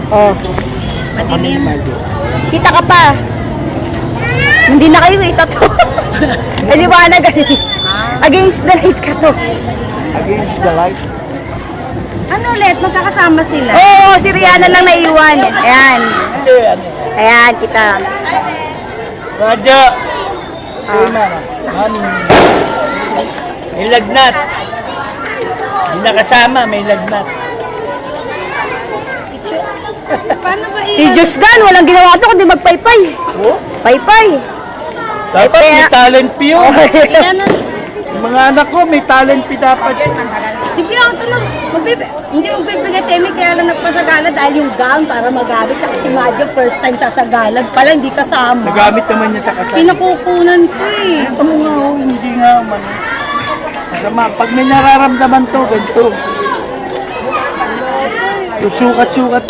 Oh. Madilim. Kita ka pa. Hindi na kayo kita to. Aliwanag kasi. Against the light ka to. Against the light. Ano ulit? Magkakasama sila? Oo, si Rihanna lang naiwan. Ayan. Kasi ano? Ayan, kita. Radyo. Ano? May lagnat. May nakasama, may lagnat. Paano ba Si Diyos Dan, walang ginawa to kundi magpaypay. Oh? Paypay. Dapat may talent P yun. Ilan ang... Yung mga anak ko, may talent P dapat. Si Bianca lang, hindi magbibigay temi kaya lang nagpasagala dahil yung gown para magamit. Saka si Madjo first time sasagalan pala, hindi kasama. Nagamit naman niya sa kasal. Pinakukunan ko eh. Ano nga, hindi nga man. Masama, pag may nararamdaman to, ganito. Susukat-sukat